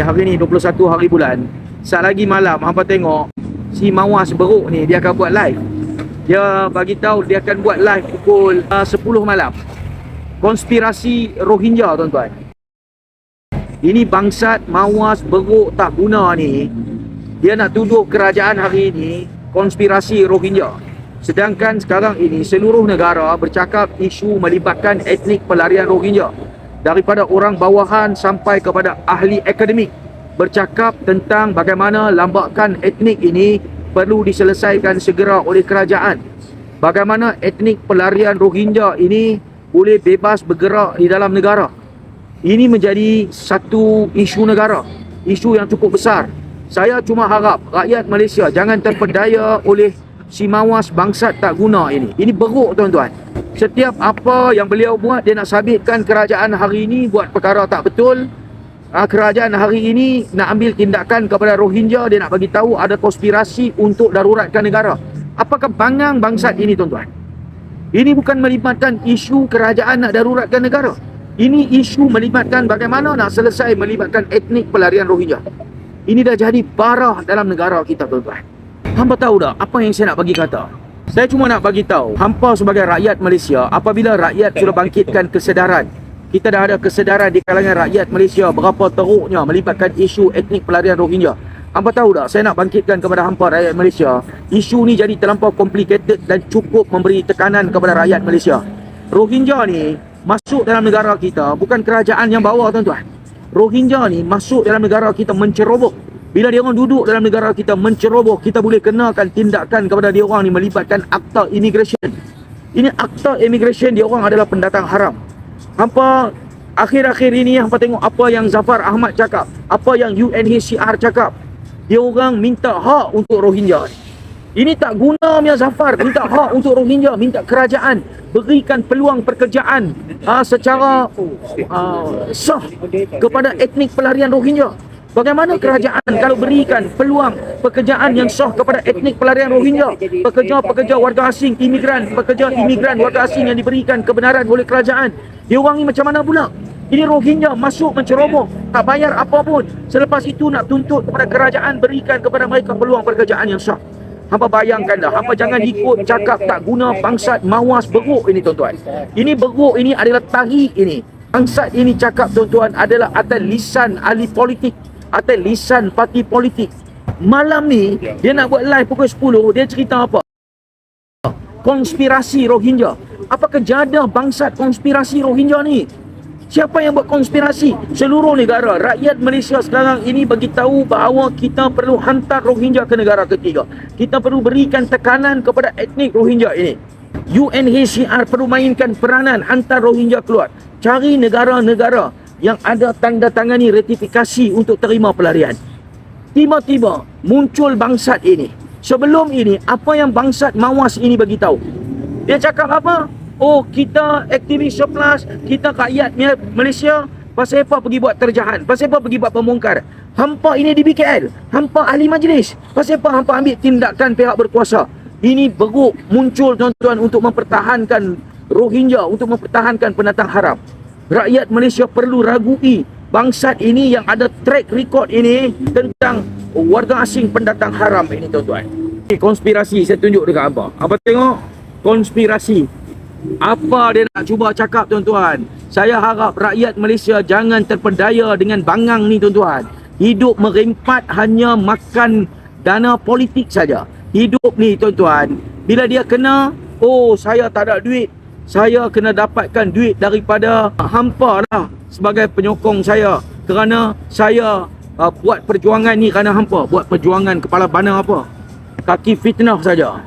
Hari ni 21 hari bulan. Saat lagi malam hampa tengok si Mawas Beruk ni dia akan buat live. Dia bagi tahu dia akan buat live pukul 10 malam. Konspirasi Rohingya, tuan-tuan. Ini bangsat Mawas Beruk tak guna ni. Dia nak tuduh kerajaan hari ini konspirasi Rohingya. Sedangkan sekarang ini seluruh negara bercakap isu melibatkan etnik pelarian Rohingya. Daripada orang bawahan sampai kepada ahli akademik bercakap tentang bagaimana lambakan etnik ini perlu diselesaikan segera oleh kerajaan. Bagaimana etnik pelarian Rohingya ini boleh bebas bergerak di dalam negara. Ini menjadi satu isu negara, isu yang cukup besar. Saya cuma harap rakyat Malaysia jangan terpedaya oleh si Mawas bangsat tak guna ini. Ini Beruk, tuan-tuan. Setiap apa yang beliau buat, dia nak sabitkan kerajaan hari ini buat perkara tak betul. Kerajaan hari ini nak ambil tindakan kepada Rohingya. Dia nak bagi tahu ada konspirasi untuk daruratkan negara. Apakah bangang bangsat ini, tuan-tuan? Ini bukan melibatkan isu kerajaan nak daruratkan negara. Ini isu melibatkan bagaimana nak selesai melibatkan etnik pelarian Rohingya. Ini dah jadi parah dalam negara kita, tuan-tuan. Hampa tahu tak apa yang saya nak bagi kata? Saya cuma nak bagi tahu, hampa sebagai rakyat Malaysia, apabila rakyat sudah bangkitkan kesedaran, kita dah ada kesedaran di kalangan rakyat Malaysia berapa teruknya melibatkan isu etnik pelarian Rohingya. Hampa tahu tak, saya nak bangkitkan kepada hampa rakyat Malaysia, isu ni jadi terlampau complicated dan cukup memberi tekanan kepada rakyat Malaysia. Rohingya ni masuk dalam negara kita, bukan kerajaan yang bawa, tuan-tuan. Rohingya ni masuk dalam negara kita menceroboh. Bila dia orang duduk dalam negara kita menceroboh, kita boleh kenakan tindakan kepada dia orang ni melibatkan akta immigration. Ini akta immigration, dia orang adalah pendatang haram. Hampa akhir-akhir ini hampa tengok apa yang Zafar Ahmad cakap, apa yang UNHCR cakap. Dia orang minta hak untuk Rohingya. Ini tak guna punya Zafar minta hak untuk Rohingya, minta kerajaan berikan peluang pekerjaan secara sah kepada etnik pelarian Rohingya. Bagaimana kerajaan kalau berikan peluang pekerjaan yang sah kepada etnik pelarian Rohingya, pekerja-pekerja warga asing, imigran, pekerja imigran warga asing yang diberikan kebenaran oleh kerajaan? Dia orang ni macam mana pula? Ini Rohingya masuk menceroboh, tak bayar apa pun. Selepas itu nak tuntut kepada kerajaan berikan kepada mereka peluang pekerjaan yang sah. Hampa bayangkanlah, hampa jangan ikut cakap tak guna bangsat Mawas Beruk ini, tuan-tuan. Ini Beruk ini adalah tahi ini. Bangsat ini cakap, tuan-tuan, adalah atas lisan ahli politik, atas lisan parti politik. Malam ni dia nak buat live pukul 10. Dia cerita apa? Konspirasi Rohingya. Apakah jadah bangsat konspirasi Rohingya ni? Siapa yang buat konspirasi? Seluruh negara. Rakyat Malaysia sekarang ini bagi tahu bahawa kita perlu hantar Rohingya ke negara ketiga. Kita perlu berikan tekanan kepada etnik Rohingya ini. UNHCR perlu mainkan peranan hantar Rohingya keluar. Cari negara-negara yang ada tanda tangani ratifikasi untuk terima pelarian. Tiba-tiba muncul bangsat ini. Sebelum ini, apa yang bangsat Mawas ini bagi tahu? Dia cakap apa? Oh, kita aktivis surplus, kita rakyat Malaysia, pasal apa pergi buat terjahan? Pasal apa pergi buat pembongkar? Hampa ini di BKL, hampa ahli majlis. Pasal apa hampa ambil tindakan pihak berkuasa? Ini Beruk muncul, tuan-tuan, untuk mempertahankan Rohingya, untuk mempertahankan pendatang haram. Rakyat Malaysia perlu ragui bangsat ini yang ada track record ini tentang warga asing pendatang haram ini, tuan-tuan. Ini konspirasi, saya tunjuk dekat abang. Abang tengok konspirasi. Apa dia nak cuba cakap, tuan-tuan? Saya harap rakyat Malaysia jangan terpedaya dengan bangang ni, tuan-tuan. Hidup merempat hanya makan dana politik saja. Hidup ni, tuan-tuan, bila dia kena, oh saya tak ada duit, saya kena dapatkan duit daripada hampa lah sebagai penyokong saya, kerana saya buat perjuangan ni kerana hampa. Buat perjuangan kepala bana apa? Kaki fitnah saja.